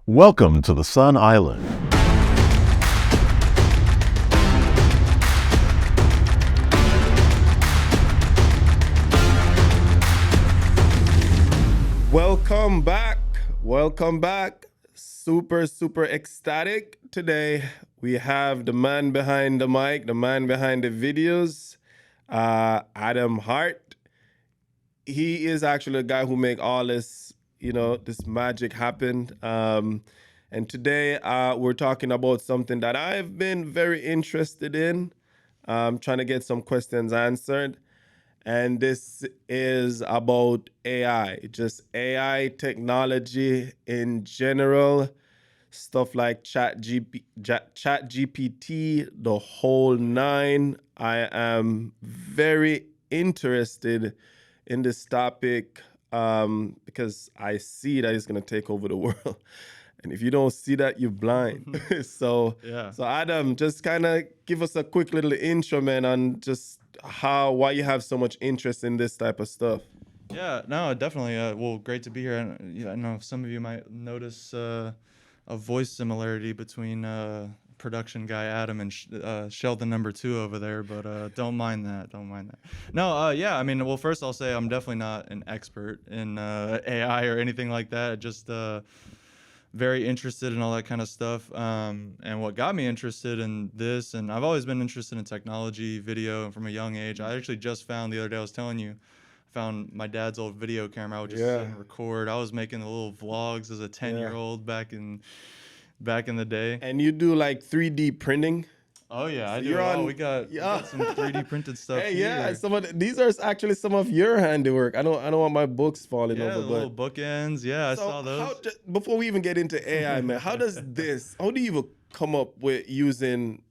Welcome to the Sun Island. Welcome back. Welcome back. Super ecstatic. Today we have the man behind the mic, the man behind the videos, Adam Hart. He is actually a guy who make all this, this magic happen. And today we're talking about something that I've been very interested in, trying to get some questions answered. And this is about AI, just AI technology in general, stuff like ChatGPT, the whole nine. I am very interested in this topic because I see that it's going to take over the world. And if you don't see that, you're blind. So Adam, just kind of give us a quick little intro, man, on just why you have so much interest in this type of stuff. Yeah, no, definitely. Well, great to be here. And I know some of you might notice a voice similarity between production guy Adam and Sheldon number 2 over there, but don't mind that. Don't mind that. No, yeah. I mean, well, first I'll say I'm definitely not an expert in AI or anything like that. Just very interested in all that kind of stuff. And what got me interested in this, and I've always been interested in technology, video, and from a young age. I actually just found the other day, I was telling you, found my dad's old video camera. I would just sit and record. I was making the little vlogs as a 10-year-old back in the day. And you do like 3D printing? Oh yeah, I do. We got some 3D printed stuff. Hey, here. yeah, these are actually some of your handiwork. I don't want my books falling over. The little bookends. Yeah, so I saw those. Before we even get into AI, man, how do you even come up with using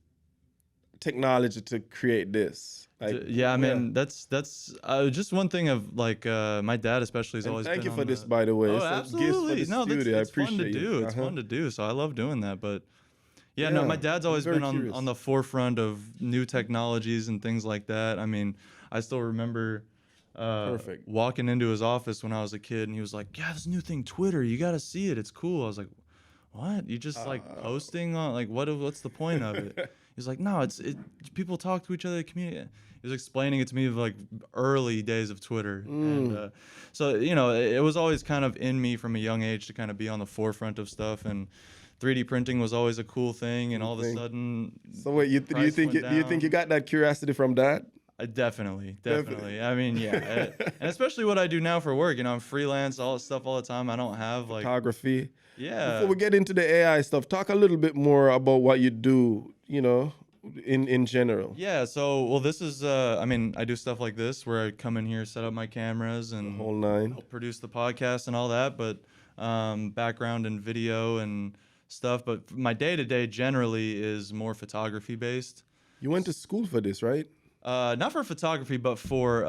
technology to create this? I mean, that's just one thing of like my dad especially has always. Thank you for this, by the way. Oh, absolutely. It's fun to do. It's fun to do. So I love doing that, but. Yeah, no, my dad's always been on the forefront of new technologies and things like that. I mean, I still remember walking into his office when I was a kid, and he was like, "Yeah, this new thing, Twitter. You got to see it. It's cool." I was like, "What? You just like posting on like what's the point of it?" He's like, "No, people talk to each other, communicate." He was explaining it to me like early days of Twitter, and so it was always kind of in me from a young age to kind of be on the forefront of stuff and. 3D printing was always a cool thing, and all of a sudden. So wait, do you think you got that curiosity from that? Definitely. I mean, yeah, and especially what I do now for work. I'm freelance, all the time. I don't have like photography. Yeah. Before we get into the AI stuff, talk a little bit more about what you do. In general. Yeah. So this is I mean, I do stuff like this where I come in here, set up my cameras, and the whole nine. Help produce the podcast and all that, but background and video and stuff, but my day-to-day generally is more photography based. You went to school for this, right? Not for photography, but for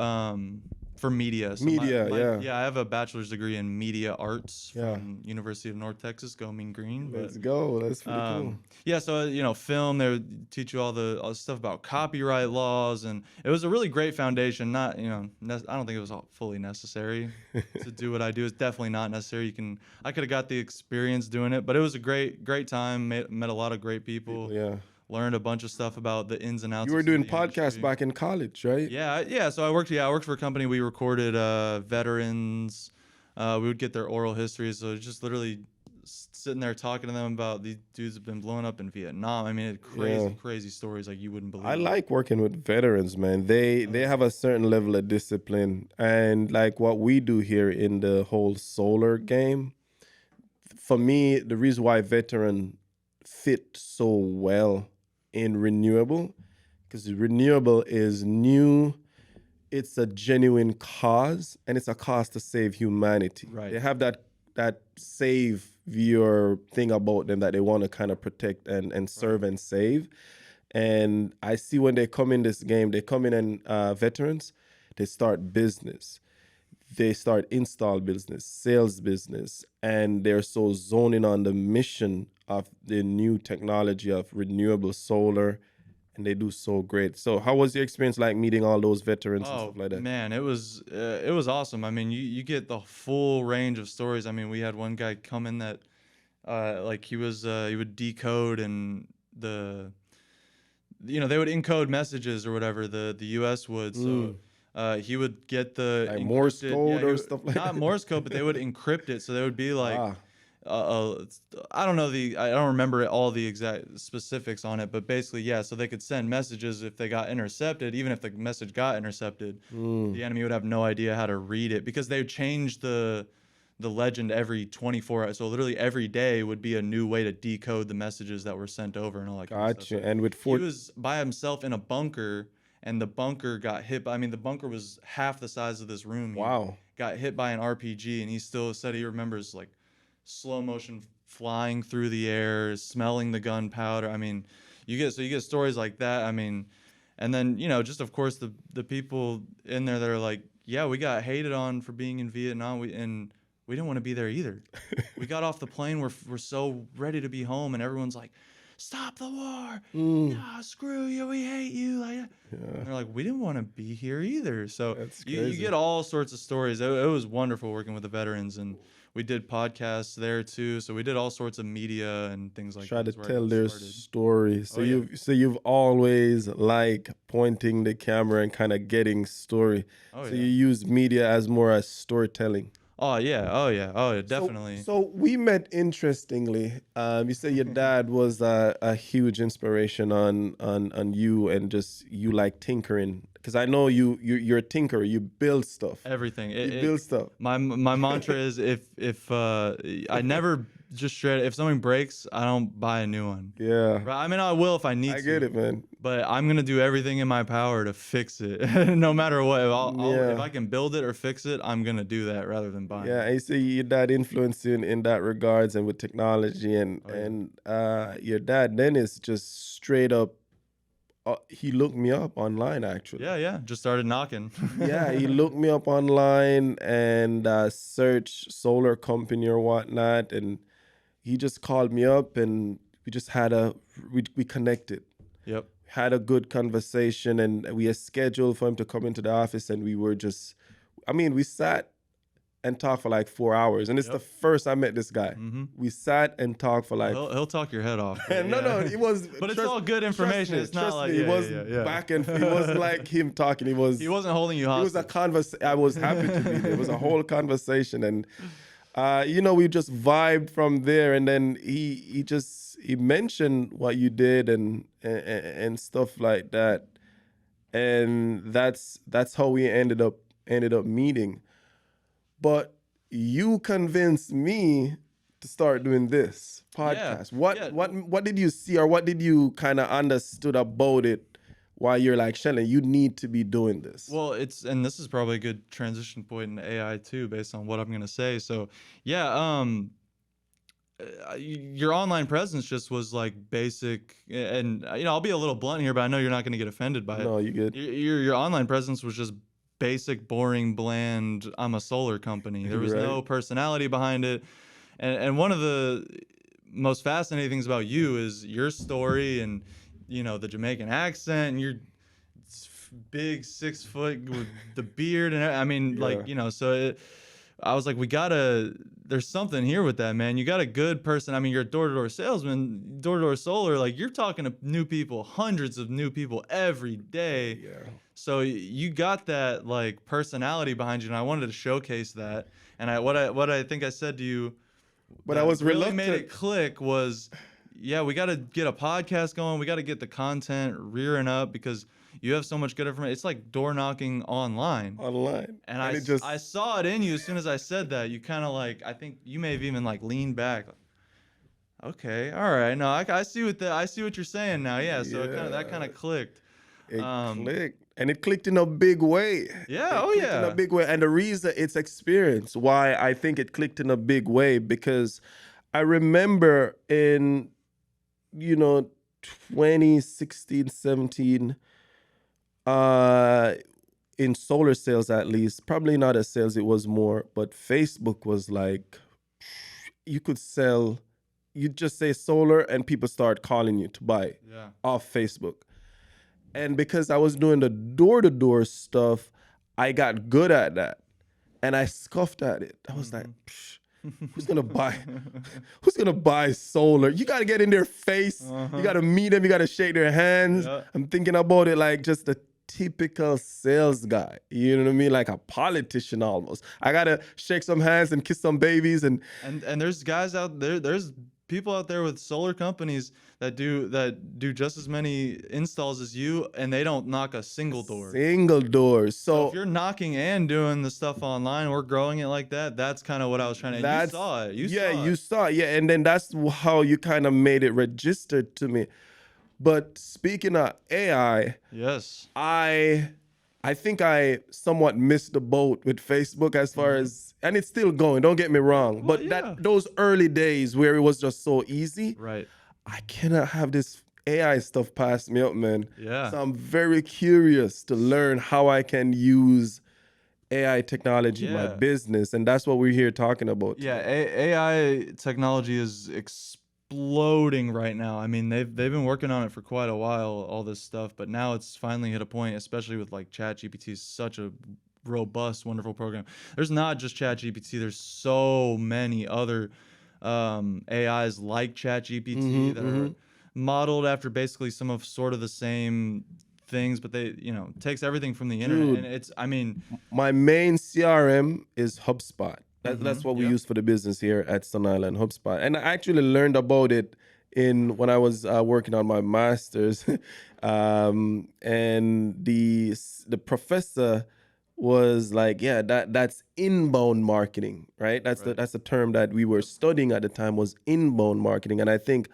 media. So I have a bachelor's degree in media arts from University of North Texas. Go Mean Green. Let's go. That's pretty cool. Yeah, so film. They would teach you all the stuff about copyright laws, and it was a really great foundation. Not I don't think it was fully necessary to do what I do. It's definitely not necessary. I could have got the experience doing it, but it was a great time. Met a lot of great people. Yeah. Learned a bunch of stuff about the ins and outs. You were doing podcasts back in college, right? Yeah. So I worked for a company. We recorded veterans. We would get their oral histories. So just literally sitting there talking to them about these dudes have been blown up in Vietnam. I mean, crazy stories like you wouldn't believe. I like working with veterans, man. They have a certain level of discipline, and like what we do here in the whole solar game. For me, the reason why veteran fit so well in renewable, because renewable is new, it's a genuine cause, and it's a cause to save humanity. Right. They have that savior thing about them that they want to kind of protect and serve and save. And I see when they come in this game, they come in and veterans, they start business. They start install business, sales business, and they're so zoning on the mission of the new technology of renewable solar, and they do so great. So how was your experience like meeting all those veterans and stuff like that? Man, it was awesome. I mean, you get the full range of stories. I mean, we had one guy come in that Like he would decode and they would encode messages or whatever the U.S. would. So he would get the Like Morse encrypted- code or he would- stuff like not that? Morse code, but they would encrypt it. So they would be like, Ah. I don't know I don't remember all the exact specifics on it, but basically, yeah. So they could send messages if they got intercepted. Even if the message got intercepted, the enemy would have no idea how to read it because they would change the legend every 24 hours. So literally every day would be a new way to decode the messages that were sent over and all that kind of Gotcha. stuff. So And with he was by himself in a bunker, and the bunker got hit by, I mean, the bunker was half the size of this room. He Wow. got hit by an RPG, and he still said he remembers like slow motion flying through the air, smelling the gunpowder. I mean, you get stories like that. I mean, and then just of course the people in there that are like, yeah, we got hated on for being in Vietnam, we didn't want to be there either. We got off the plane, we're so ready to be home, and everyone's like, stop the war, nah, screw you, we hate you. Like, and they're like, we didn't want to be here either. So That's you crazy. get all sorts of stories. It was wonderful working with the veterans, and we did podcasts there too. So we did all sorts of media and things like Try that. to That's where I tell got their started. story. So Oh, yeah. you've always like pointing the camera and kind of getting story. Oh, So yeah. you use media as more as storytelling. Oh yeah, definitely. So we met interestingly. You say your dad was a huge inspiration on you and just you like tinkering because I know you're a tinkerer. You build stuff. Everything. You build stuff. My mantra is if I never just shred it. If something breaks, I don't buy a new one. Yeah. Right? I mean, I will if I need to. I get it, man. But I'm gonna do everything in my power to fix it, no matter what. Yeah. If I can build it or fix it, I'm gonna do that rather than buying. Yeah, it. and you see your dad influencing in that regards and with technology and your dad then is just straight up. He looked me up online actually. Yeah. Just started knocking. Yeah, he looked me up online and searched solar company or whatnot, and he just called me up and we just had we connected. Yep. Had a good conversation and we had scheduled for him to come into the office and we were just, we sat and talked for like 4 hours. And it's the first I met this guy. We sat and talked for like, He'll talk your head off. but no, yeah. it was, But it's all good information. It's not like it was back and it wasn't like him talking. He He wasn't holding you it was hostage. I was happy to be there. It was a whole conversation, and we just vibed from there. And then he mentioned what you did and stuff like that, and that's how we ended up meeting. But you convinced me to start doing this podcast. What did you see, or what did you kind of understood about it? Why you're like, Sheldon, you need to be doing this. Well, and this is probably a good transition point into AI too, based on what I'm gonna say. So, yeah, your online presence just was like basic, and I'll be a little blunt here, but I know you're not gonna get offended by it. No, you good. Your online presence was just basic, boring, bland. I'm a solar company. There was Right. no personality behind it, and one of the most fascinating things about you is your story and the Jamaican accent, and you're big 6 foot with the beard, and I mean, so I was like, there's something here with that, man. You got a good person. I mean, you're a door-to-door salesman, door-to-door solar, like you're talking to new people, hundreds of new people every day. Yeah. So you got that like personality behind you, and I wanted to showcase that. And what I think I said to you, But that I was really reluctant. made it click was, yeah, we got to get a podcast going. We got to get the content rearing up because you have so much good information. It's like door knocking online. Online. And I I saw it in you as soon as I said that. You kind of like, I think you may have even like leaned back. Okay, all right. No, I see what you're saying now. Yeah, so that kind of clicked. It clicked. And it clicked in a big way. Yeah, It clicked in a big way. And the reason it's experience, why I think it clicked in a big way, because I remember in 2016, 17, in solar sales at least, probably not as sales, it was more, but Facebook was like, you could sell, you just say solar and people start calling you to buy off Facebook. And because I was doing the door-to-door stuff, I got good at that. And I scoffed at it. I was like, psh. Who's gonna buy? Who's gonna buy solar? You gotta get in their face. You gotta meet them. You gotta shake their hands. Yeah. I'm thinking about it like just a typical sales guy. You know what I mean? Like a politician almost. I gotta shake some hands and kiss some babies and And there's guys out there, there's people out there with solar companies that do just as many installs as you, and they don't knock a single door. single doors. So So if you're knocking and doing the stuff online, we're growing it like that. That's kind of what I was trying to. And you saw it. You saw it. Yeah, and then that's how you kind of made it registered to me. But speaking of AI, Yes. I think I somewhat missed the boat with Facebook as far as, and it's still going. Don't get me wrong, Well, but yeah. those early days where it was just so easy, Right. I cannot have this AI stuff pass me up, man. Yeah. So I'm very curious to learn how I can use AI technology in my Yeah. business, and that's what we're here talking about. Yeah, AI technology is exploding right now. I mean, they've been working on it for quite a while, all this stuff, but now it's finally hit a point, especially with like ChatGPT, is such a robust, wonderful program. There's not just ChatGPT. There's so many other AIs like ChatGPT that are modeled after basically some of sort of the same things, but they, takes everything from the internet. Dude. And it's, I mean, My main CRM is HubSpot. That's what we yeah. use for the business here at Sun Island, HubSpot. And I actually learned about it when I was working on my master's, and the professor was like, "Yeah, that's inbound marketing, right? That's the term that we were studying at the time, was inbound marketing." And I think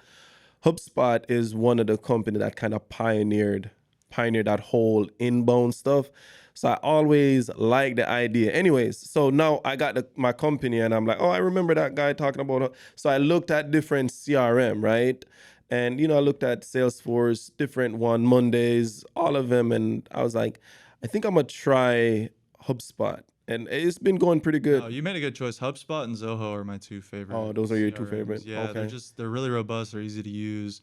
HubSpot is one of the company that kind of pioneered that whole inbound stuff. So I always liked the idea. Anyways, so now I got my company and I'm like, oh, I remember that guy talking about it. So I looked at different CRM, right? And, I looked at Salesforce, different one, Mondays, all of them. And I was like, I think I'm going to try HubSpot. And it's been going pretty good. oh, you made a good choice. HubSpot and Zoho are my two favorite. Oh, those are your two CRMs. favorite? Yeah, Okay. they're really robust. They're easy to use.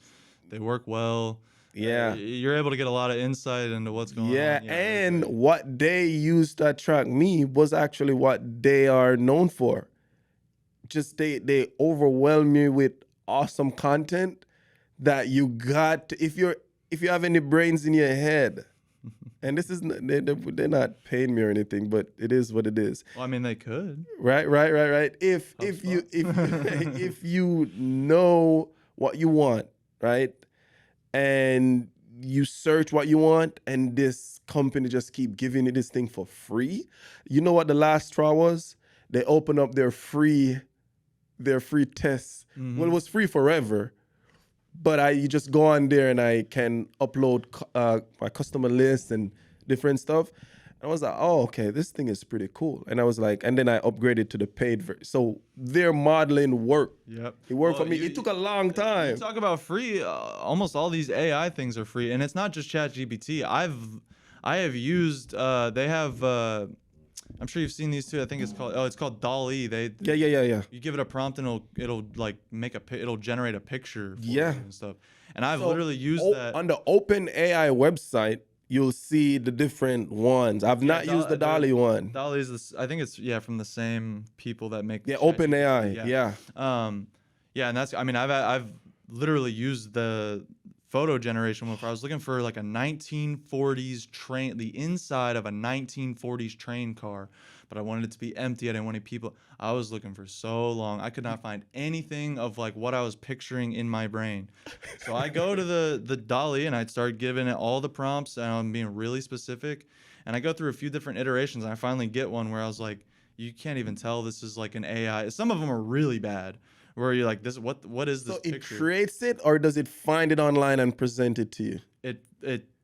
They work well. Yeah. You're able to get a lot of insight into what's going Yeah, on. they're and great. what they used to attract me was actually what they are known for. Just they overwhelm you with awesome content that you got if you have any brains in your head. And this is they're not paying me or anything, but it is what it is. Well, I mean, they could. Right. If you if you know what you want, right? And you search what you want and this company just keep giving you this thing for free. You know what the last straw was? They opened up their free tests. Well, it was free forever, but you just go on there and I can upload my customer list and different stuff. I was like, oh, okay, this thing is pretty cool. And I was like, and then I upgraded to the paid version. So their modeling worked. Yep. It worked Well, for me. It took a long time. You talk about free. Almost all these AI things are free, and it's not just ChatGPT. I have used. They have. I'm sure you've seen these too. I think it's called DALL-E. Yeah. You give it a prompt and it'll like it'll generate a picture for Yeah. you and stuff. And I've So, literally used that. On the OpenAI website, you'll see the different ones. I've not used the Dolly one. DALL-E is this. I think it's from the same people that make. Yeah, ChatGPT. OpenAI. Yeah. And that's. I mean, I've literally used the photo generation one. I was looking for like a 1940s train, the inside of a 1940s train car, but I wanted it to be empty. I didn't want any people. I was looking for so long. I could not find anything of like what I was picturing in my brain. So I go to the DALL-E and I start giving it all the prompts and I'm being really specific. And I go through a few different iterations and I finally get one where I was like, you can't even tell this is like an AI. Some of them are really bad. Where you're like, what is this So it picture? creates it, or does it find it online and present it to you? It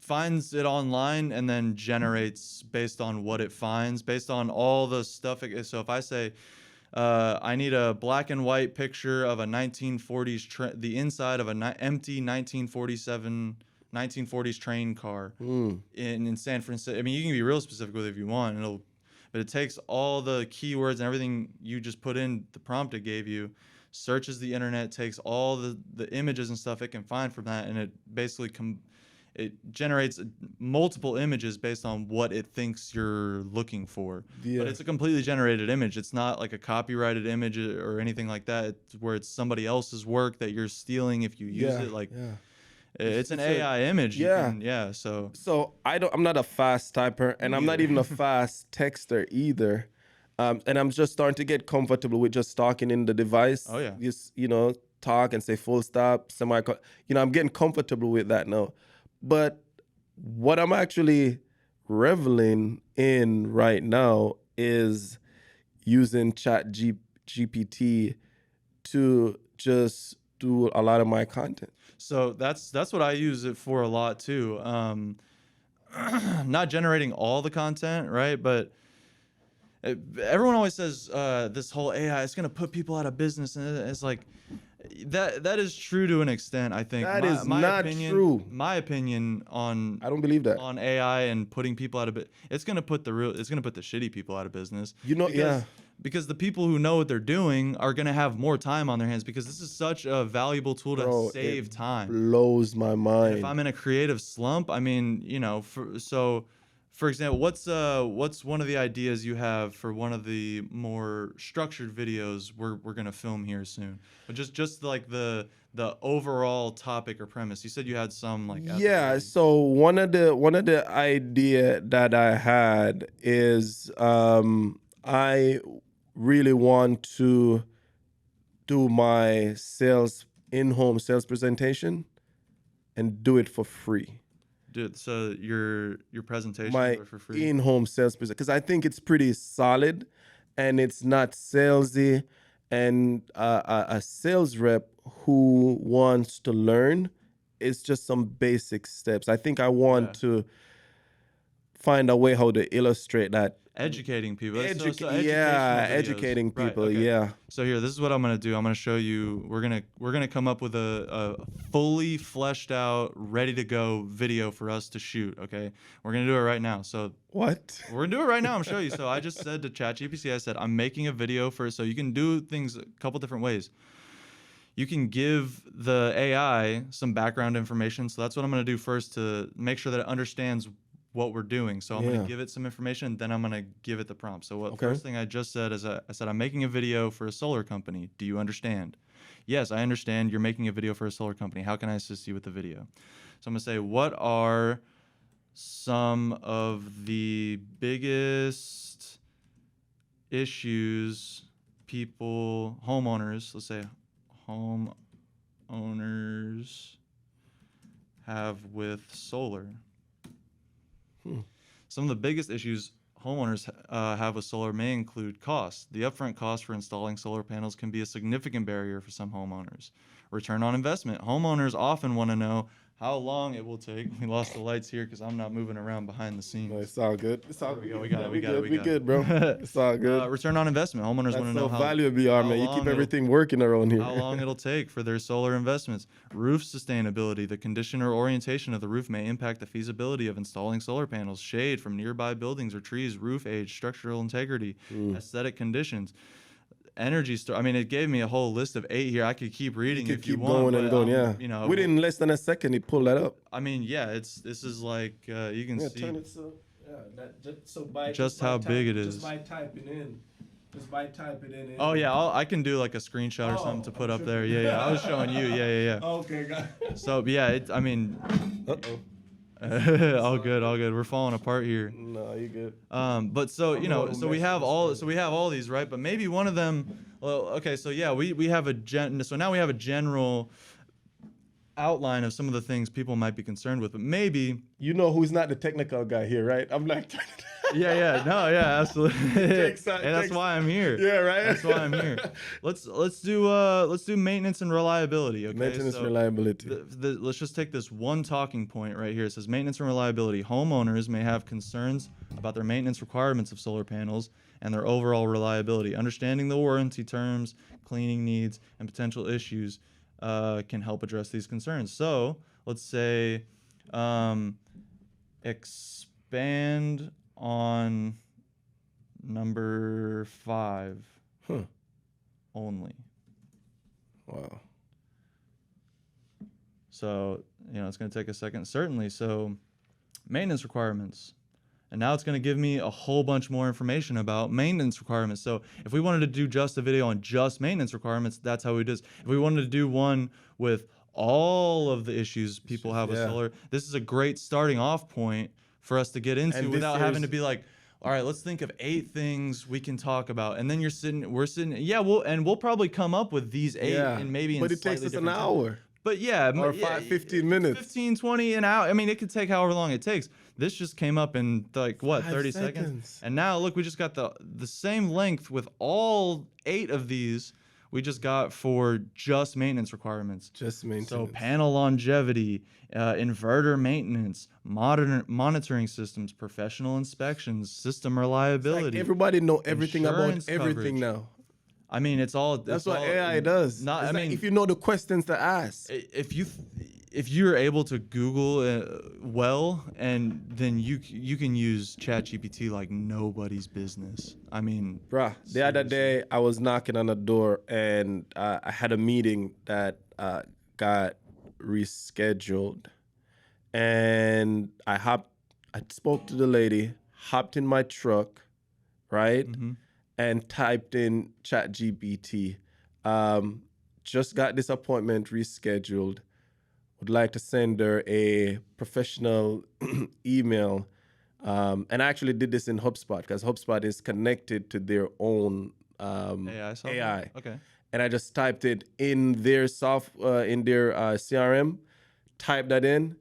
finds it online and then generates based on what it finds, based on all the stuff. So if I say, I need a black and white picture of a 1940s the inside of an empty 1940s train car in San Francisco. I mean, you can be real specific with it if you want. But it takes all the keywords and everything you just put in the prompt it gave you, searches the internet, takes all the images and stuff it can find from that, and it basically it generates multiple images based on what it thinks you're looking for. Yeah. But it's a completely generated image. It's not like a copyrighted image or anything like that. It's where it's somebody else's work that you're stealing if you use it. Like it's an It's a- AI image. yeah. So So I'm not a fast typer, and I'm not neither. even a fast texter either. And I'm just starting to get comfortable with just talking in the device. Oh, yeah. Just talk and say full stop, I'm getting comfortable with that now. But what I'm actually reveling in right now is using GPT to just do a lot of my content. So that's what I use it for a lot too. Not generating all the content, right? But everyone always says this whole AI is going to put people out of business, and it's like that is true to an extent. I think That is not true. My opinion on I don't believe that. on AI and putting people out of it's going to put the shitty people out of business. Because the people who know what they're doing are going to have more time on their hands, because this is such a valuable tool to Bro, save it time. blows my mind. If I'm in a creative slump, I mean, for example, what's one of the ideas you have for one of the more structured videos we're gonna film here soon? But just like the overall topic or premise. You said you had some like Yeah, so one of the idea that I had is I really want to do my in-home sales presentation and do it for free. Dude, so your presentations My are for free. in-home sales presentation, because I think it's pretty solid and it's not salesy, and a sales rep who wants to learn, it's just some basic steps. I think I want to find a way how to illustrate that. Educating people. So educational Educating videos. Right, people. okay. Yeah. So here, this is what I'm gonna do. I'm gonna show you. We're gonna come up with a fully fleshed out, ready to go video for us to shoot. Okay, we're gonna do it right now. So What? we're gonna do it right now. I'm showing you. So I just said to ChatGPT, I said I'm making a video for. So you can do things a couple different ways. You can give the AI some background information. So that's what I'm gonna do first to make sure that it understands what we're doing. So I'm going to give it some information, then I'm going to give it the prompt. So first thing I just said is I said, I'm making a video for a solar company. Do you understand? Yes, I understand you're making a video for a solar company. How can I assist you with the video? So I'm going to say, what are some of the biggest issues homeowners, let's say homeowners have with solar? Some of the biggest issues homeowners have with solar may include cost. The upfront cost for installing solar panels can be a significant barrier for some homeowners. Return on investment. Homeowners often want to know how long it will take. We lost the lights here because I'm not moving around behind the scenes. No, it's all good. It's all we go. good. We got it. We good, bro. It's all good. Return on investment. Homeowners That's want to know so valuable, you are, man. You keep everything working around here. how long it'll take for their solar investments. Roof sustainability. The condition or orientation of the roof may impact the feasibility of installing solar panels. Shade from nearby buildings or trees. Roof age. Structural integrity. Aesthetic conditions. Energy store. I mean, it gave me a whole list of 8 here. I could keep reading if you want. Going and going, yeah. You know, within less than a second, he pulled that up. I mean, yeah. This is like you can see. Turn it so. Yeah, just how big it is. Just by typing in. Oh yeah, I can do like a screenshot or something to put up there. Yeah. I was showing you. Yeah. Okay, got it. So yeah, I mean. Uh-oh. all good. We're falling apart here. No, you good. But so we have all these, right? But maybe one of them. Well, okay. So yeah, we have so now we have a general outline of some of the things people might be concerned with, but maybe You know who's not the technical guy here, right? I'm like. yeah, absolutely. And that's why I'm here. Yeah, right. That's why I'm here. Let's do maintenance and reliability. Okay. Maintenance reliability. Let's just take this one talking point right here. It says maintenance and reliability. Homeowners may have concerns about their maintenance requirements of solar panels and their overall reliability. Understanding the warranty terms, cleaning needs, and potential issues can help address these concerns. So let's say expand on number 5 only. Wow. So, it's going to take a second, certainly. So, maintenance requirements. And now it's going to give me a whole bunch more information about maintenance requirements. So if we wanted to do just a video on just maintenance requirements, that's how we do this. If we wanted to do one with all of the issues people have with solar, this is a great starting off point for us to get into without having to be like, all right, let's think of 8 things we can talk about. And then we're sitting, we'll probably come up with these 8 and maybe but it takes us an hour. But yeah, or 15 minutes. 15, 20, an hour. I mean, it could take however long it takes. This just came up in like, what, 30 seconds? And now, look, we just got the same length with all 8 of these we just got for just maintenance requirements. Just maintenance. So panel longevity, inverter maintenance, monitoring systems, professional inspections, system reliability. It's like everybody know everything about everything coverage. now. I mean, that's what AI does. I mean, if you know the questions to ask. If you're able to Google well, and then you can use ChatGPT like nobody's business. I mean, bruh, the other day I was knocking on the door and I had a meeting that got rescheduled, and I spoke to the lady, hopped in my truck, right? Mm-hmm. And typed in ChatGPT. Just got this appointment rescheduled. Would like to send her a professional email. And I actually did this in HubSpot because HubSpot is connected to their own AI. Okay. And I just typed it in their CRM, typed that in,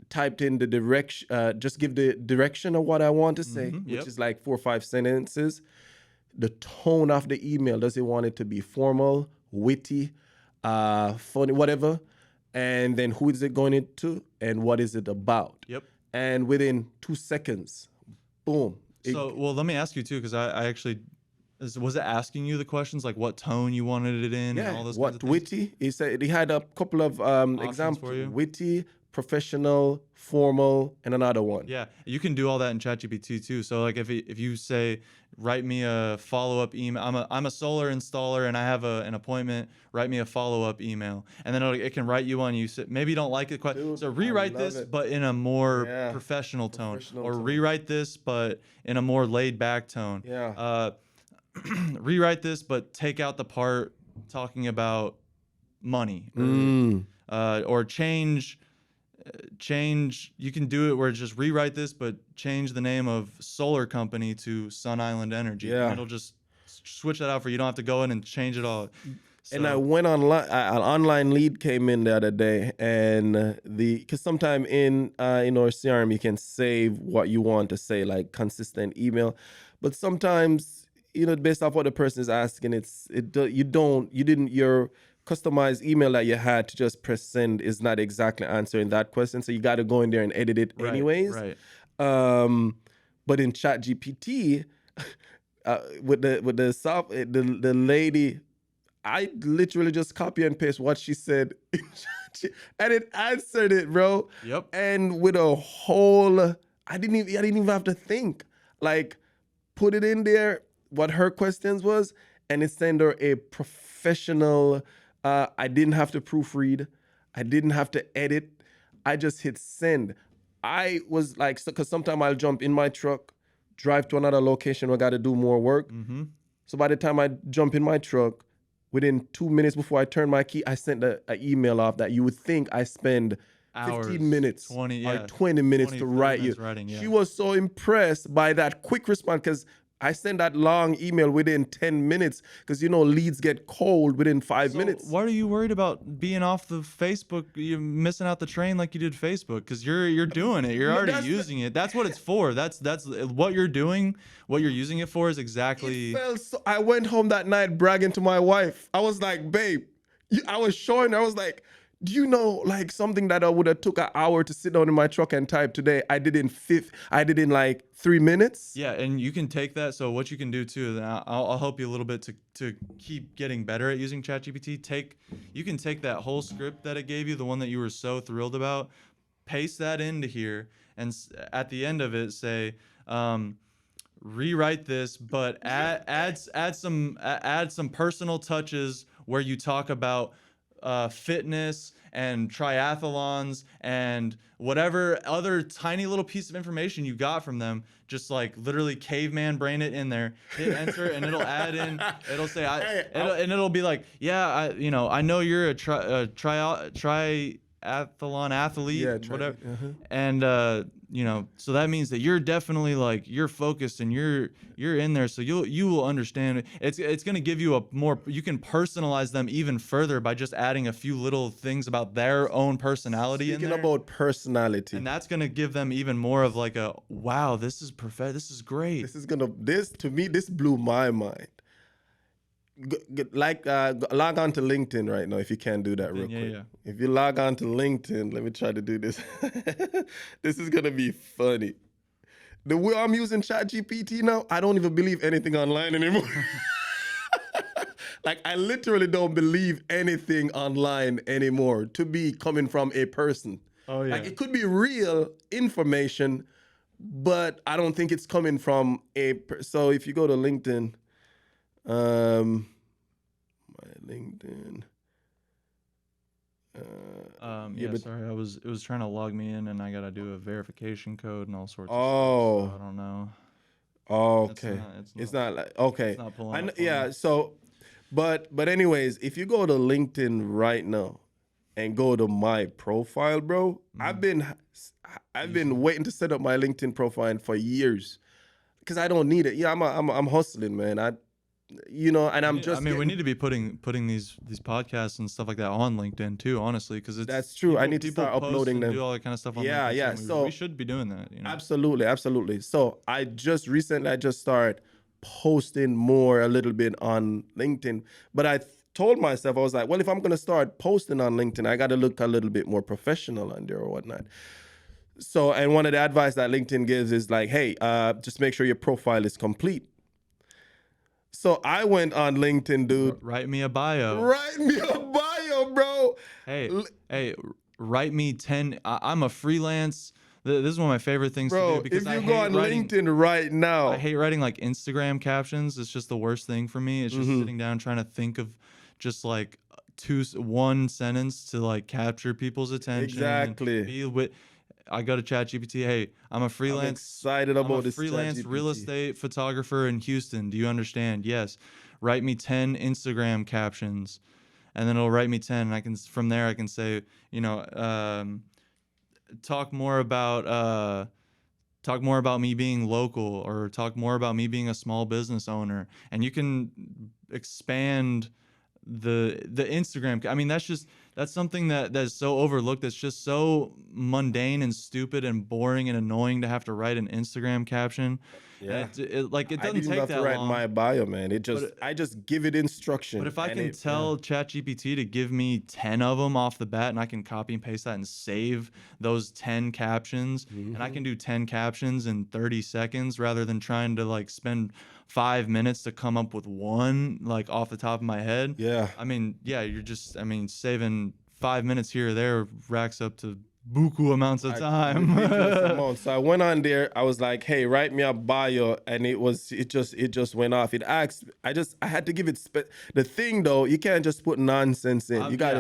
typed in the direction, just give the direction of what I want to say, which is like 4 or 5 sentences. The tone of the email, does it want it to be formal, witty, funny, whatever? And then who is it going to and what is it about? Yep. And within 2 seconds, boom. Well, let me ask you too, because I actually, was it asking you the questions like what tone you wanted it in and all those kinds of things? Witty? He said he had a couple of examples for you. Witty, professional, formal, and another one. Yeah, you can do all that in ChatGPT too. So like if you say, write me a follow-up email. I'm a solar installer and I have an appointment. Write me a follow-up email, and then it can write you one. You say, maybe you don't like it quite. Dude, so rewrite this, but in a more professional tone, or rewrite this, but in a more laid-back tone. Yeah. Rewrite this, but take out the part talking about money, or change. You can do it where it's just rewrite this, but change the name of solar company to Sun Island Energy. Yeah. And it'll just switch that out for you. You don't have to go in and change it all. So, and I went online. An online lead came in the other day, and because sometime in our CRM you can save what you want to say, like consistent email, but sometimes based off what the person is asking, your customized email that you had to just press send is not exactly answering that question, so you got to go in there and edit it anyways. Right. But in ChatGPT, with the lady, I literally just copy and paste what she said, and it answered it, bro. Yep. And with a whole, I didn't even have to think. Like, put it in there, what her questions was, and it sent her a professional. I didn't have to proofread. I didn't have to edit. I just hit send. I was like, because sometimes I'll jump in my truck, drive to another location where I got to do more work. Mm-hmm. So by the time I jump in my truck, within 2 minutes before I turn my key, I sent an email off that you would think I spend 15 minutes 20 minutes to write you. She was so impressed by that quick response, because I sent that long email within 10 minutes, because leads get cold within 5 minutes. What are you worried about being off the Facebook? You're missing out the train like you did Facebook, because you're doing it. You're already using it. That's what it's for. That's what you're doing. What you're using it for is exactly. I went home that night bragging to my wife. I was like, babe, I was showing her. I was like, do you know, like, something that I would have took an hour to sit down in my truck and type today, I did in like 3 minutes. Yeah, and you can take that. So what you can do too, then I'll help you a little bit to keep getting better at using ChatGPT. You can take that whole script that it gave you, the one that you were so thrilled about, paste that into here, and at the end of it say, rewrite this, but add some personal touches where you talk about fitness and triathlons and whatever other tiny little piece of information you got from them, just like literally caveman brain it in there, hit enter, and it'll add in, it'll say, it'll be like, yeah, I know you're a triathlon athlete, Yeah, whatever. And, so that means that you're definitely like, you're focused and you're in there. So you will understand. It's going to give you you can personalize them even further by just adding a few little things about their own personality in Speaking there. about personality, And that's going to give them even more of like a, wow, this is perfect. This is great. this to me, this blew my mind. Log on to LinkedIn right now if you can do that real Yeah, quick. yeah. If you log on to LinkedIn, let me try to do this. This is gonna be funny. The way I'm using ChatGPT now, I don't even believe anything online anymore. Like I literally don't believe anything online anymore to be coming from a person. Oh, yeah. Like it could be real information, but I don't think it's coming from so if you go to LinkedIn, my LinkedIn. Sorry, it was trying to log me in and I got to do a verification code and all sorts of Oh. stuff. So I don't know. Okay. It's not like okay. It's not pulling up for Yeah, me. so but anyways, if you go to LinkedIn right now and go to my profile, bro, I've been waiting to set up my LinkedIn profile for years because I don't need it. Yeah, I'm hustling, man. And I'm just. we need to be putting these podcasts and stuff like that on LinkedIn too, honestly, because That's true. I need to people start post uploading and them. do all that kind of stuff on Yeah, LinkedIn. yeah, too. so- we should be doing that. Absolutely. So I just recently started posting more a little bit on LinkedIn, but I told myself, I was like, well, if I'm gonna start posting on LinkedIn, I got to look a little bit more professional on there or whatnot. So, and one of the advice that LinkedIn gives is like, hey, just make sure your profile is complete. So I went on LinkedIn, dude. Write me a bio. Write me a bio, bro. Hey, write me 10. I'm a freelance. This is one of my favorite things to Bro, do because if I you hate go on writing. LinkedIn right now, I hate writing like Instagram captions. It's just the worst thing for me. It's just sitting down trying to think of just like one sentence to like capture people's attention. and Exactly. I go to ChatGPT. Hey, I'm a I'm freelance. excited I'm about a this freelance real ChatGPT. estate photographer in Houston. Do you understand? Yes. Write me 10 Instagram captions, and then it'll write me 10. And I can from there I can say, talk more about me being local, or talk more about me being a small business owner, and you can expand the Instagram. I mean, that's something that's so overlooked. That's just so mundane and stupid and boring and annoying to have to write an Instagram caption. Yeah. And it I doesn't didn't even take have to that write long. my bio, man. I just give it instruction. But if I and can tell ChatGPT to give me 10 of them off the bat, and I can copy and paste that and save those 10 captions, and I can do 10 captions in 30 seconds rather than trying to like spend 5 minutes to come up with one like off the top of my head. Yeah. I mean, yeah, saving 5 minutes here or there racks up to buku amounts of time. Ridiculous amount. So I went on there. I was like, "Hey, write me a bio," and it just went off. It asked. I had to give it. The thing though, you can't just put nonsense in. You gotta.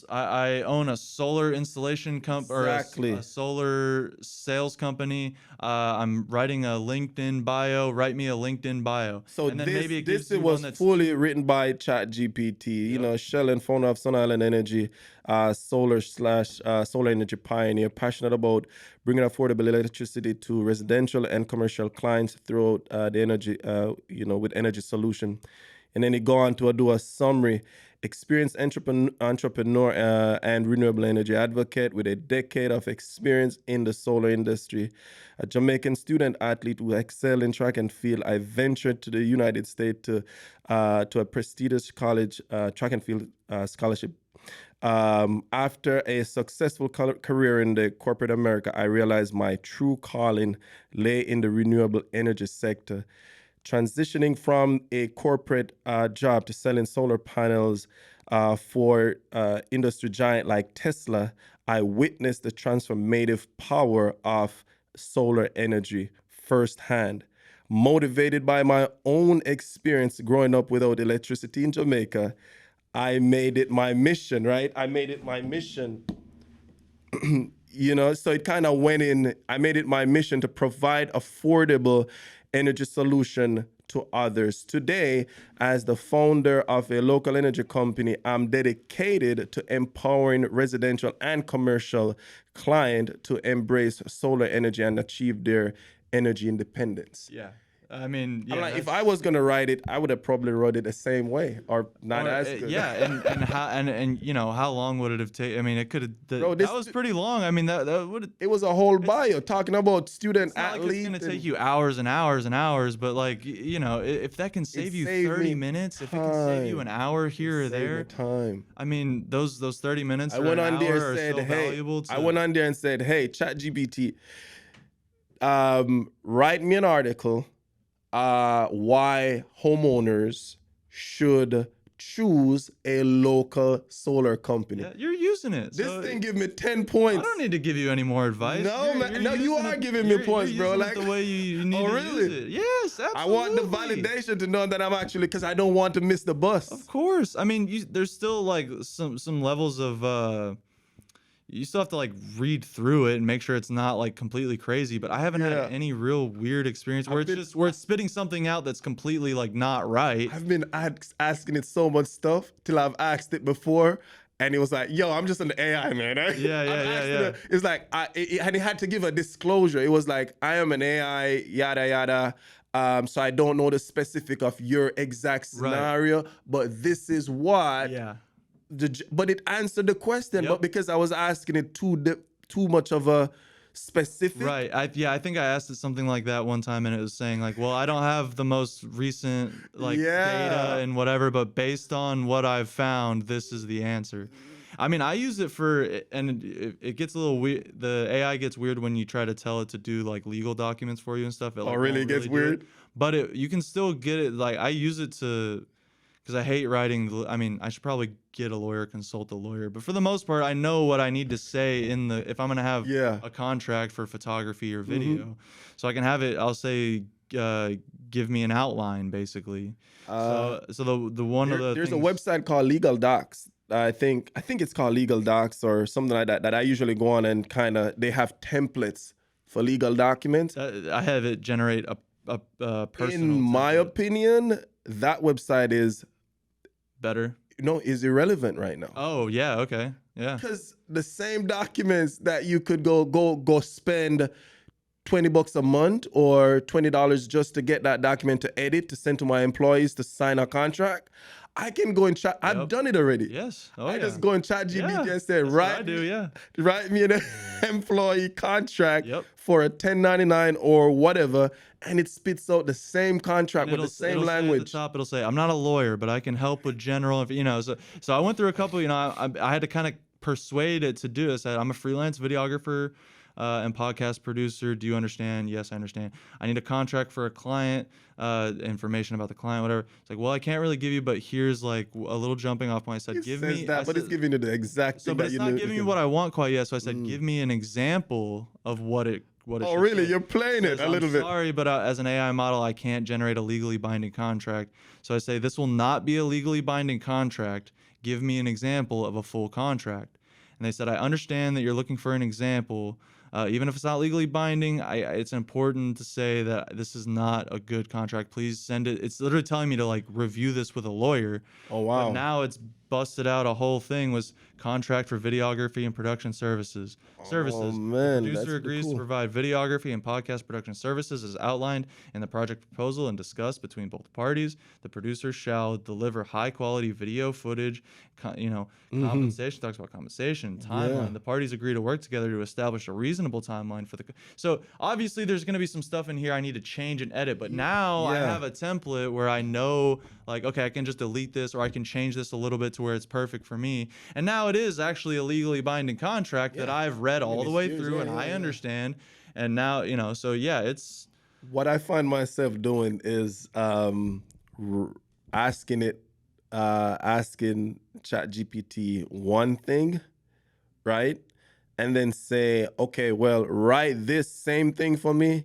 I own a solar installation company or Exactly. a solar sales company. I'm writing a LinkedIn bio. Write me a LinkedIn bio. So and then maybe it this gives you was one that's fully written by ChatGPT. You know, Shell and founder of Sun Island Energy, solar energy pioneer, passionate about bringing affordable electricity to residential and commercial clients throughout the energy, with energy solution. And then he go on to do a summary. Experienced entrepreneur and renewable energy advocate with a decade of experience in the solar industry. A Jamaican student athlete who excelled in track and field. I ventured to the United States to a prestigious college track and field scholarship. After a successful career in the corporate America, I realized my true calling lay in the renewable energy sector. Transitioning from a corporate job to selling solar panels for industry giant like Tesla, I witnessed the transformative power of solar energy firsthand. Motivated by my own experience growing up without electricity in Jamaica, I made it my mission, right? I made it my mission. So it kind of went in. I made it my mission to provide affordable energy solution to others. Today, as the founder of a local energy company, I'm dedicated to empowering residential and commercial clients to embrace solar energy and achieve their energy independence. Yeah. I mean, yeah, I'm like, if that's- I was gonna write it, I would have probably wrote it the same way or not or, as good. yeah, and how and how long would it have taken? I mean, it could have. Bro, this- That was pretty long. I mean, that would. It was a whole bio talking about student It's not like athlete. it's gonna and- take you hours and hours and hours, but like if that can save you saved 30 me minutes, if it can save you an hour here or Save me there, time. I mean, those 30 minutes I or went an on there hour and are said, so "Hey," valuable to. I went on there and said, "Hey, ChatGPT, write me an article why homeowners should choose a local solar company." Yeah, you're using it. This so thing give me 10 points. I don't need to give you any more advice. No, You're- man. you're No, you using are it- giving me you're- points, you're bro. using Like- it the way you need Oh, to really? use it. Yes, absolutely. I want the validation to know that I'm actually, because I don't want to miss the bus. Of course. I mean, there's still like some levels of you still have to like read through it and make sure it's not like completely crazy. But I haven't Yeah. had any real weird experience where I've where it's spitting something out that's completely like not right. I've been asking it so much stuff till I've asked it before, and it was like, "Yo, I'm just an AI man." Yeah, yeah, I'm yeah, asking yeah. it- It's like, and it had to give a disclosure. It was like, "I am an AI, yada yada." So I don't know the specific of your exact Right. scenario, but this is what. Yeah. But it answered the question. Yep. But because I was asking it too much of a specific. Right. I think I asked it something like that one time, and it was saying like, "Well, I don't have the most recent like Yeah. data and whatever, but based on what I've found, this is the answer." I mean, I use it and it gets a little weird. The AI gets weird when you try to tell it to do like legal documents for you and stuff. It, like, really won't gets do it. weird? But you can still get it. Like I use it to, because I hate writing. I mean, I should probably get a lawyer, consult a lawyer. But for the most part, I know what I need to say if I'm gonna have Yeah. a contract for photography or video. So I can have it. I'll say, give me an outline, basically. So the one of the There's a things- website called Legal Docs. I think it's called Legal Docs or something like that. That I usually go on and they have templates for legal documents. I have it generate a personal. In my template. opinion, that website is Better. irrelevant right now. Oh yeah. Okay. Yeah. Because the same documents that you could go spend $20 a month or $20 just to get that document to edit to send to my employees to sign a contract, I can go and chat. I've Yep. done it already. Yes. Oh I yeah. just go and chat GPT Yeah, and say, that's what I write do. Yeah. write me an employee contract Yep. for a 1099 or whatever, and it spits out the same contract with the same it'll say language. at the top, it'll say, "I'm not a lawyer, but I can help with general." So I went through a couple. I had to kind of persuade it to do this. I'm a freelance videographer and podcast producer. Do you understand? Yes, I understand. I need a contract for a client, information about the client, whatever. It's like, well, I can't really give you, but here's like a little jumping off point. I said, It give says me that, I but it's said- giving you the exact So, thing but that it's you not knew- giving me what I want quite yet. So I said, give me an example of what it. Oh, should really? say. You're playing it Says, a little I'm bit. sorry, but as an AI model, I can't generate a legally binding contract. So I say, this will not be a legally binding contract. Give me an example of a full contract. And they said, I understand that you're looking for an example. Even if it's not legally binding, it's important to say that this is not a good contract. Please send it. It's literally telling me to like review this with a lawyer. Oh, wow. But now it's busted out a whole thing was contract for videography and production services. Oh, man, The that's producer pretty agrees cool. to provide videography and podcast production services as outlined in the project proposal and discussed between both parties. The producer shall deliver high quality video footage, compensation, talks about compensation, timeline. Mm-hmm. Yeah. The parties agree to work together to establish a reasonable timeline for the. So obviously there's going to be some stuff in here I need to change and edit, but now I Yeah. have a template where I know like, okay, I can just delete this or I can change this a little bit to where it's perfect for me. And now it is actually a legally binding contract that I've read all the it's way yours, through yeah, and yeah, I yeah. understand. And now, so yeah, it's What I find myself doing is asking ChatGPT one thing, right? And then say, okay, well, write this same thing for me,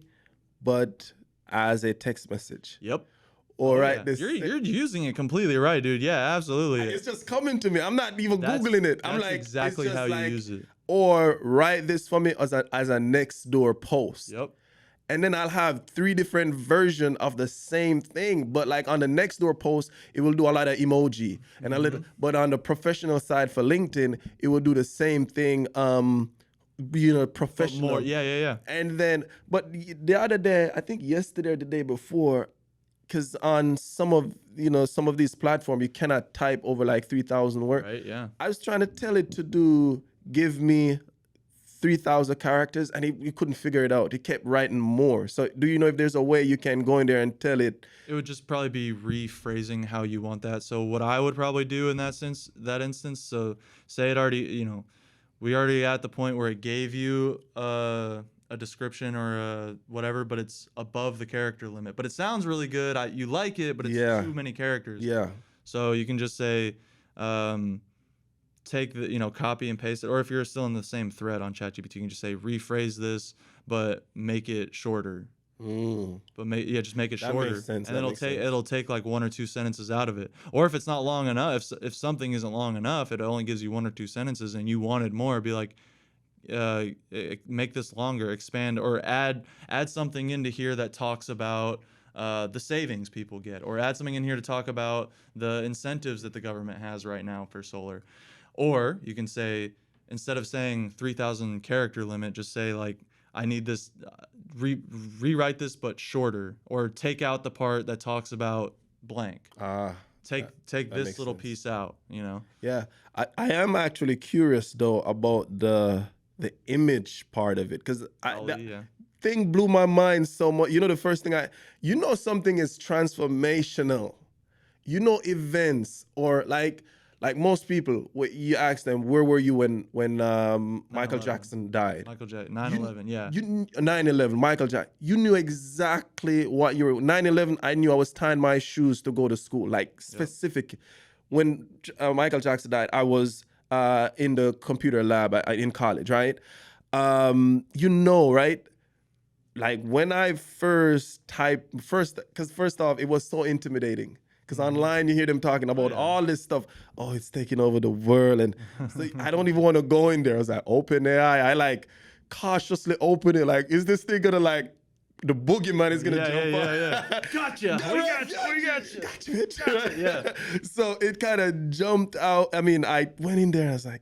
but as a text message. yep. or Oh, write yeah. this. You're using it completely right, dude. Yeah, absolutely. It's just coming to me. I'm not even Googling it. I'm That's like, exactly it's just how you like, use it. or write this for me as a next door post. Yep. And then I'll have 3 different versions of the same thing. But like on the next door post, it will do a lot of emoji and a little. But on the professional side for LinkedIn, it will do the same thing. But Professional. more. Yeah. And then, but the other day, I think yesterday or the day before, because on some of these platforms, you cannot type over like 3,000 words. Right. Yeah. I was trying to tell it to give me 3,000 characters, and he couldn't figure it out. He kept writing more. So do you know if there's a way you can go in there and tell it? It would just probably be rephrasing how you want that. So what I would probably do in that instance, so say it already, we already at the point where it gave you a description or whatever, but it's above the character limit. But it sounds really good. You like it, but it's too many characters. Yeah. So you can just say, take the, copy and paste it. Or if you're still in the same thread on ChatGPT, you can just say, rephrase this, but make it shorter. But just make it That shorter, makes sense. and That then makes sense. it'll take like 1 or 2 sentences out of it. Or if it's not long enough, if something isn't long enough, it only gives you 1 or 2 sentences, and you wanted more, be like, make this longer, expand, or add something into here that talks about the savings people get, or add something in here to talk about the incentives that the government has right now for solar. Or you can say, instead of saying 3,000 character limit, just say like, I need this, rewrite this but shorter, or take out the part that talks about blank. Take that this makes little sense. piece out, Yeah. I am actually curious though about the image part of it, because yeah. thing blew my mind so much. The first thing something is transformational. Events, or like most people, you ask them, where were you when Michael 9/11. Jackson died? 9/11, yeah. 9/11, Michael Jackson. You knew exactly what you were. 9/11, I knew I was tying my shoes to go to school, like specific. When Michael Jackson died, I was in the computer lab in college, right? Right? Like when I because first off, it was so intimidating. Because online you hear them talking about all this stuff. Oh, it's taking over the world. And so I don't even want to go in there. I was like, open AI. I like cautiously open it. Like, is this thing gonna like, the boogeyman is gonna jump up? Gotcha. We got you. Got you. Yeah. So it kind of jumped out. I mean, I went in there and I was like,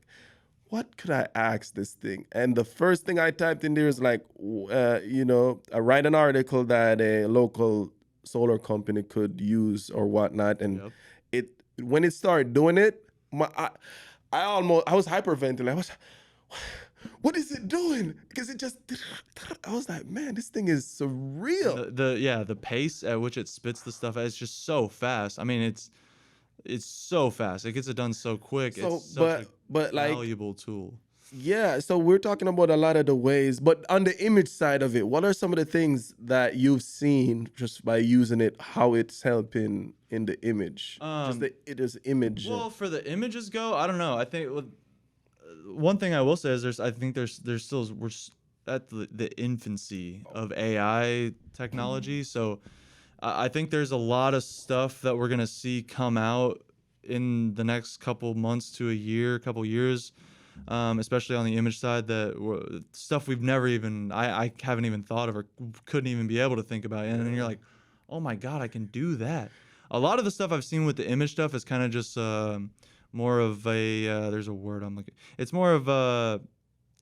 what could I ask this thing? And the first thing I typed in there is like, I write an article that a local solar company could use or whatnot. And when it started doing it, I was hyperventilating. What is it doing? Because I was like, man, this thing is surreal. The pace at which it spits the stuff out is just so fast. I mean, it's so fast. It gets it done so quick. So, it's such but a like, valuable tool. Yeah, so we're talking about a lot of the ways, but on the image side of it, what are some of the things that you've seen just by using it, how it's helping in the image? It is image. Well, for the images go, I don't know. I think one thing I will say is we're at the infancy of AI technology. So I think there's a lot of stuff that we're gonna see come out in the next couple months to couple years. Especially on the image side, stuff we've never even, I haven't even thought of or couldn't even be able to think about. And then you're like, oh my God, I can do that. A lot of the stuff I've seen with the image stuff is kind of just more of there's a word I'm looking. It's more of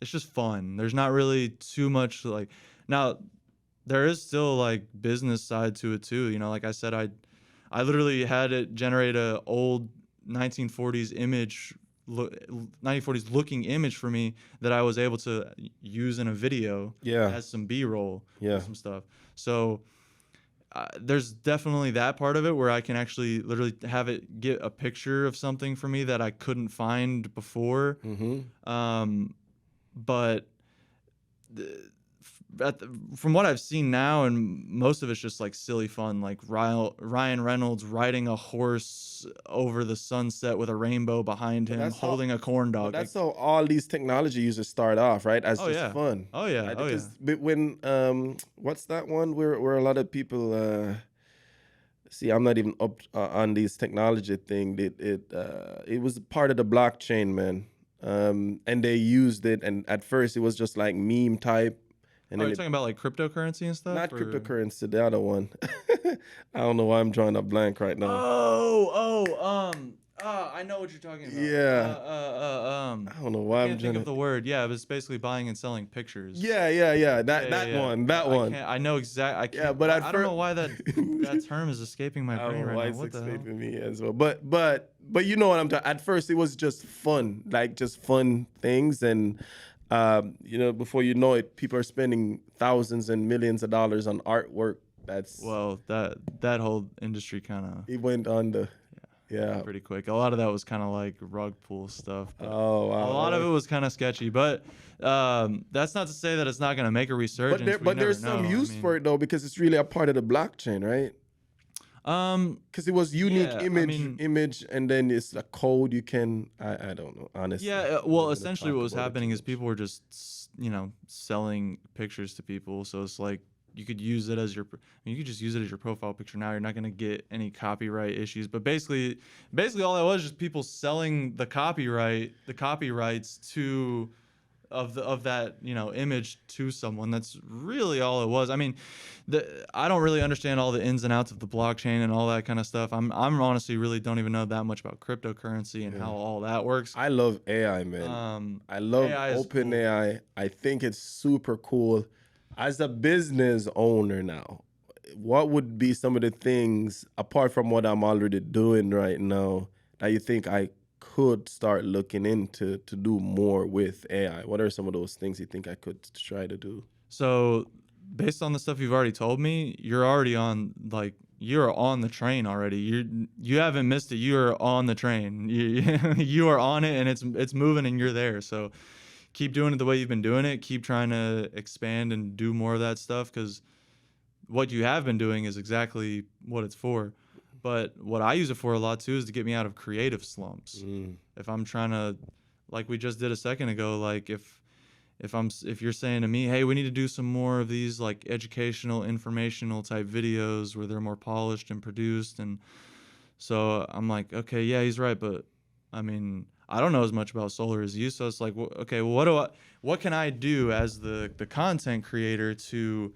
it's just fun. There's not really too much now there is still like business side to it too. Like I said, I literally had it generate a old 1940s image 1940s looking image for me that I was able to use in a video as some B-roll, some stuff. So there's definitely that part of it where I can actually literally have it get a picture of something for me that I couldn't find before. But from what I've seen now, and most of it's just like silly fun, like Ryan Reynolds riding a horse over the sunset with a rainbow behind him, holding a corn dog. That's how all these technology users start off, right? As just fun. Oh yeah. Because when what's that one where a lot of people See, I'm not even up on these technology thing. It was part of the blockchain, man. And they used it, and at first it was just like meme type, and Oh, then you're it talking about like cryptocurrency and stuff, not or? cryptocurrency, the other one. I don't know why I'm drawing a blank right now. I know what you're talking about. Yeah, I don't know I why I'm can't think trying of to. the word. Yeah, it was basically buying and selling pictures. Yeah. Yeah, That yeah, that yeah. one, that I one. can't. I know exact. I Yeah, can't. but at I don't first, know why that term is escaping my I don't brain know right why now. it's What the hell? escaping me as well. But you know what I'm talking. At first, it was just fun, like just fun things, and before you know it, people are spending thousands and millions of dollars on artwork. That's Well, that whole industry kind of it went on the yeah. pretty quick. A lot of that was kind of like rug pull stuff, but Oh a wow. lot of it was kind of sketchy. But that's not to say that it's not going to make a resurgence. We never There's some know. I use for mean, it though because it's really a part of the blockchain, right? Because it was unique yeah. I image, mean, and then it's a code you can. I don't know honestly. yeah. I'm Well, not gonna essentially, talk what was about it too happening is much. people were just selling pictures to people. So it's like you could use it as you could just use it as your profile picture. Now you're not going to get any copyright issues. But basically, all that was just people selling the copyrights to of that image to someone. That's really all it was. I mean, I don't really understand all the ins and outs of the blockchain and all that kind of stuff. I'm honestly really don't even know that much about cryptocurrency and Yeah. how all that works. I love AI, man. I love AI is open cool. AI. I think it's super cool. As a business owner now, what would be some of the things apart from what I'm already doing right now that you think I could start looking into to do more with AI? What are some of those things you think I could try to do? So based on the stuff you've already told me, you're on the train already. You haven't missed it. You're on the train. You are on it, and it's moving, and you're there. So keep doing it the way you've been doing it. Keep trying to expand and do more of that stuff, because what you have been doing is exactly what it's for. But what I use it for a lot too is to get me out of creative slumps. Mm. If I'm trying to, like we just did a second ago, like if you're saying to me, hey, we need to do some more of these like educational, informational type videos where they're more polished and produced, and so I'm like, okay, yeah, he's right, but I mean, I don't know as much about solar as you, so it's like, okay, well, what can I do as the content creator to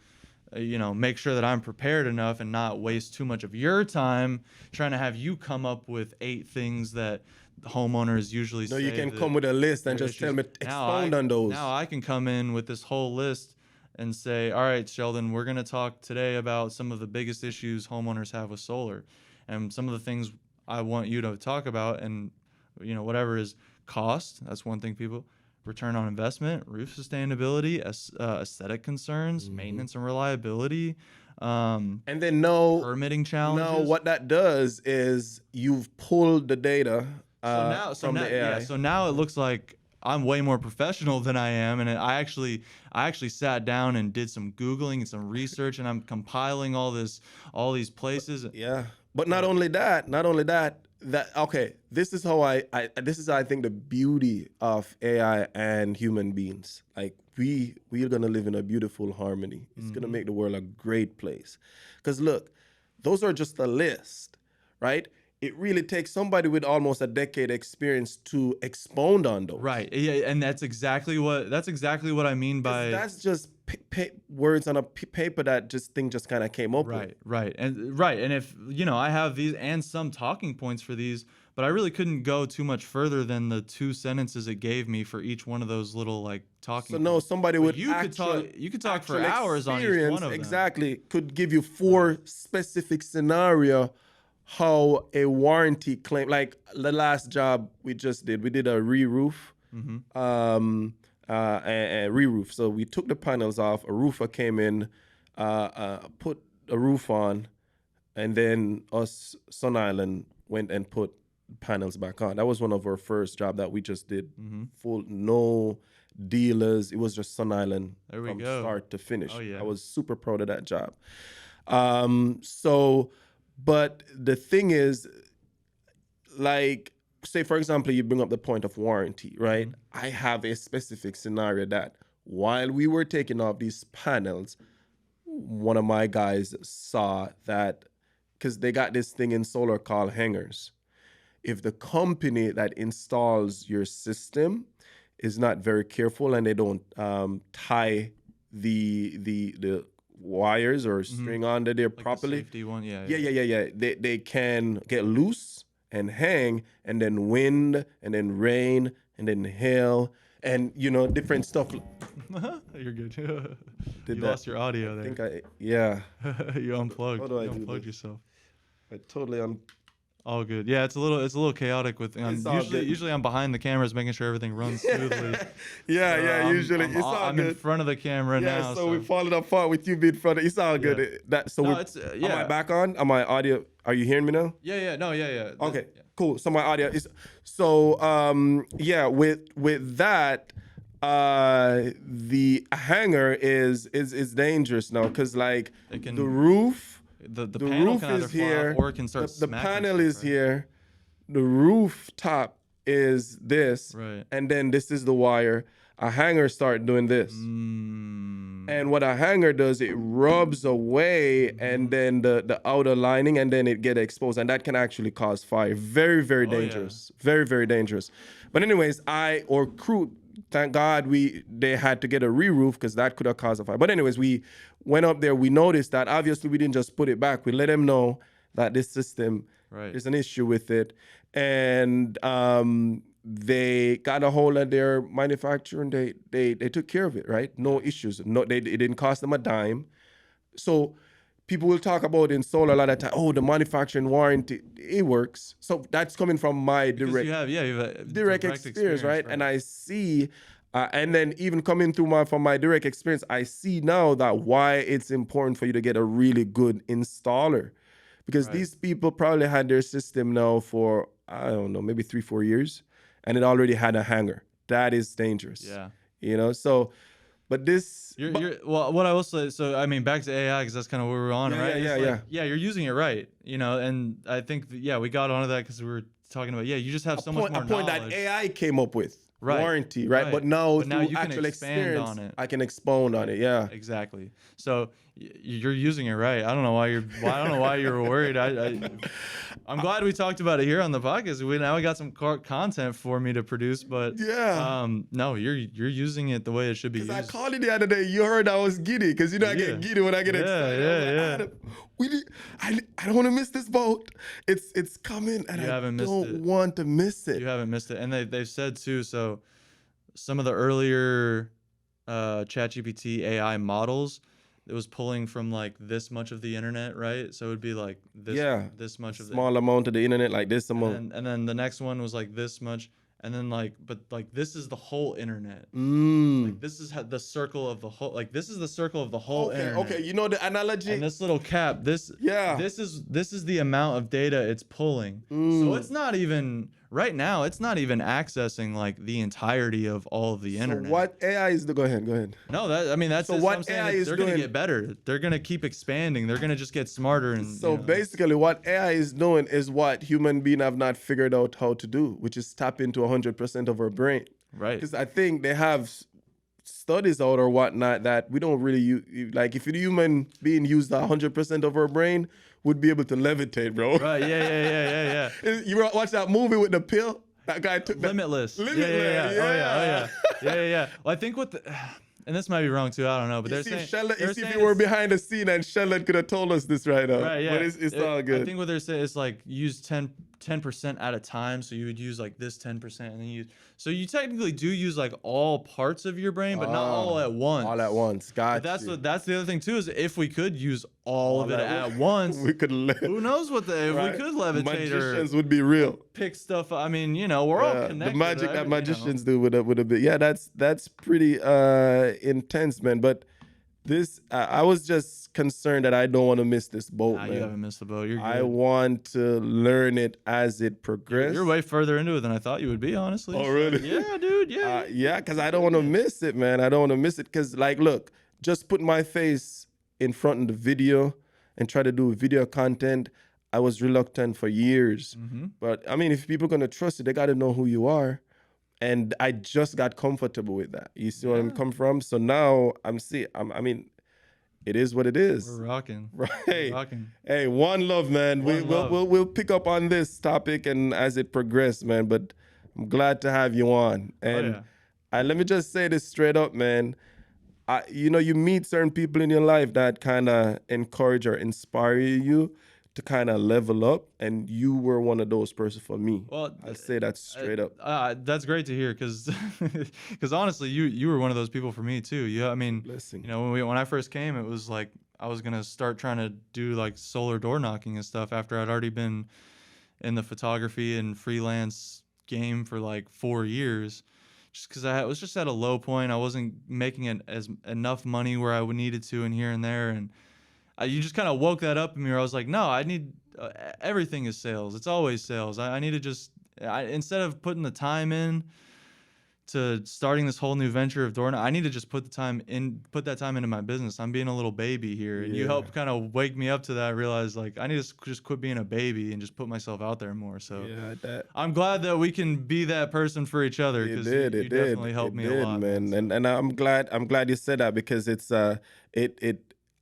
make sure that I'm prepared enough and not waste too much of your time trying to have you come up with 8 things that homeowners usually No, say you can that come with a list and their just tell issues. me, expound on those. Now I can come in with this whole list and say, all right, Sheldon, we're going to talk today about some of the biggest issues homeowners have with solar, and some of the things I want you to talk about, and whatever is cost. That's one thing. People, return on investment, roof sustainability, aesthetic concerns, maintenance and reliability, And then no, permitting no, challenges. what that does is you've pulled the data from the AI. Yeah. So now it looks like I'm way more professional than I am, and I actually sat down and did some googling and some research, and I'm compiling all these places. Yeah, but not only that, okay, this is how this is how I think the beauty of AI and human beings. Like we're gonna live in a beautiful harmony. It's gonna make the world a great place. Cause look, those are just a list, right? It really takes somebody with almost a decade experience to expound on those. Right. Yeah, and that's exactly what I mean 'Cause by that's just words on a paper that just kind of came up with. right. And if I have these and some talking points for these, but I really couldn't go too much further than the 2 sentences it gave me for each one of those little like talking So no, points. somebody But with you could talk for actual hours on each experience, one of them. exactly, could give you 4 specific scenario how a warranty claim, like the last job we just did, we did a re-roof, a re-roof. So we took the panels off. A roofer came in, put a roof on, and then us Sun Island went and put panels back on. That was one of our first job that we just did. Full, no dealers. It was just Sun Island There we from go. start to finish. Oh, yeah. I was super proud of that job. But the thing is, like, say for example, you bring up the point of warranty, right? I have a specific scenario that while we were taking off these panels, one of my guys saw that because they got this thing in solar called hangers. If the company that installs your system is not very careful and they don't tie the wires or string onto there Like the properly, safety one, yeah. They can get loose and hang, and then wind, and then rain, and then hail, and different stuff. You're good. Did You that- lost your audio I there. think yeah, You unplugged. How do I You do unplugged this? yourself. I totally All good. Yeah, it's a little chaotic with. It's all Usually, good. usually I'm behind the cameras, making sure everything runs smoothly. usually I'm, it's all I'm good. in front of the camera Yeah, now. so we followed apart with you being front. It's all good. Yeah. So No, we, it's am I yeah. back on? Am I audio? Are you hearing me now? Yeah. No. Yeah. Okay, cool. So my audio is so with that, the hanger is dangerous now because like It can- the roof, The the panel roof can either is fly off here, or it can start. the smacking panel stuff, is right? here, the rooftop is this, Right. and then this is the wire. A hanger start doing this. And what a hanger does, it rubs away and then the outer lining and then it get exposed. And that can actually cause fire. Very, very Oh, yeah. dangerous. Very, very dangerous. But anyways, crew, thank God they had to get a re-roof because that could have caused a fire. But anyways, we went up there. We noticed that obviously we didn't just put it back. We let them know that this system, Right. there's an issue with it. And they got a hold of their manufacturer and they took care of it, right? No issues. No, it didn't cost them a dime. So people will talk about in solar a lot of time, oh, the manufacturing warranty, it works. So that's coming from my Because direct you have a direct experience, right? And I see, and then even coming through from my direct experience, I see now that why it's important for you to get a really good installer, because Right. these people probably had their system now for I don't know, maybe 3-4 years, and it already had a hanger. That is dangerous. Yeah. So, but this, Well, what I will say, so I mean, back to AI because that's kind of where we're on, Yeah, right? yeah, It's yeah, like, you're using it right, and I think we got onto that because we were talking about you just have so much more a point knowledge. that AI came up with. Right, Warranty, right? right. But now But now through you can actual expand experience, on it. I can expound on it. Yeah. Exactly. So you're using it right. I don't know why you were worried. I'm glad we talked about it here on the podcast. We got some content for me to produce, but Yeah. no, you're using it the way it should be Because I used. called you the other day, you heard I was giddy. Because I Yeah. get giddy when I get Yeah, excited. yeah, I'm like, yeah. "Adam, I don't want to miss this boat. It's coming, and You I haven't missed don't it. want to miss it." You haven't missed it, and they've said too. So some of the earlier ChatGPT AI models, it was pulling from like this much of the internet, right? So it would be like this much of the Small amount of the internet, like this amount. and then the next one was like this much, and then but this is the whole internet. Like this is the circle of the whole. Like this is the circle of the whole Okay, internet. okay. You know the analogy? And this little cap, this is the amount of data it's pulling. So it's not even right now. It's not even accessing like the entirety of all of the internet. So what AI is go ahead. No, that's So just what I'm saying. AI is They're gonna doing- get better. They're gonna keep expanding. They're gonna just get smarter and So basically, what AI is doing is what human beings have not figured out how to do, which is tap into 100% of our brain. right. Because I think they have studies out or whatnot that we don't really use. Like, if a human being used 100% of our brain, would be able to levitate, bro. Right. Yeah. You watch that movie with the pill? That guy took that. Limitless. Limitless, Yeah. Well, I think and this might be wrong too. I don't know, but they're saying You see if you were behind the scene and Sheldon could have told us this right now. Right, yeah. But it's all good. I think what they're saying is like use 10% at a time. So you would use like this 10% and then so you technically do use like all parts of your brain, but not all at once. All at once. Got But that's the other thing too, is if we could use all of it at once, we could who knows if right? we could levitate or Magicians would be real. pick stuff. I mean, we're all connected. The magic right? that magicians do with a bit. Yeah, that's pretty intense, man. But this, I was just concerned that I don't want to miss this boat, Nah, man. you haven't missed the boat. You're good. I want to learn it as it progresses. You're way further into it than I thought you would be, honestly. Oh, So, really? yeah, dude. Yeah. Yeah, because I don't want to miss it, man. I don't want to miss it because, like, look, just put my face in front of the video and try to do video content. I was reluctant for years. But, I mean, if people are going to trust you, they got to know who you are. And I just got comfortable with that. You see where I'm coming from? So now I mean, it is what it is. We're rocking. Right. We're rocking. Hey, one love, man. One love. We'll pick up on this topic and as it progresses, man. But I'm glad to have you on. And yeah. let me just say this straight up, man. You meet certain people in your life that kind of encourage or inspire you to kind of level up, and you were one of those persons for me. Well, I say that straight up. That's great to hear, because honestly, you were one of those people for me too. I mean, Blessing. you know, when I first came, it was like I was gonna start trying to do like solar door knocking and stuff after I'd already been in the photography and freelance game for like 4 years, just because I was just at a low point. I wasn't making enough money where I needed to, and here and there, and you just kind of woke that up in me where I was like, no, I need everything is sales. It's always sales. I need to just instead of putting the time in to starting this whole new venture of door, I need to just put that time into my business. I'm being a little baby here, and you helped kind of wake me up to that. I realized like I need to just quit being a baby and just put myself out there more. So I'm glad that we can be that person for each other, because you definitely helped me a lot, man. And I'm glad you said that, because it's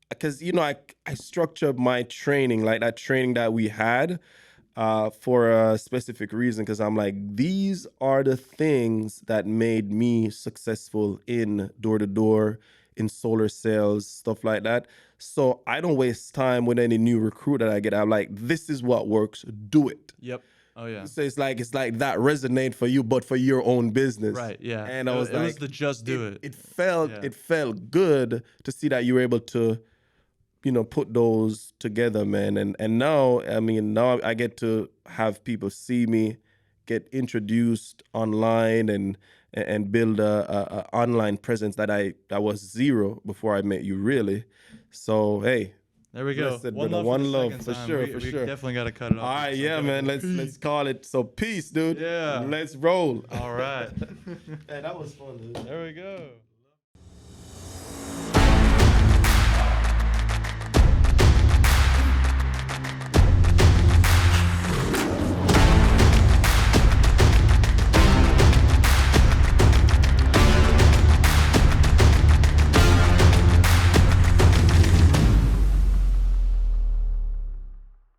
because I structured my training, like that training that we had, for a specific reason, because I'm like, these are the things that made me successful in door-to-door, in solar sales, stuff like that. So I don't waste time with any new recruit that I get. I'm like, this is what works, do it. Yep. Oh yeah. So it's like that resonate for you, but for your own business. Right. Yeah. And I was like, it was the just do it. It felt good to see that you were able to, put those together, man. And now, I mean, now I get to have people see me, get introduced online, and build a online presence that was zero before I met you, really. So hey, there we go. Blessed, one brother. love, One love for for time. sure, we for sure. Definitely got to cut it off. All right, yeah, man. Let's call it. So peace, dude. Yeah. Let's roll. All right. Hey, that was fun, dude. There we go.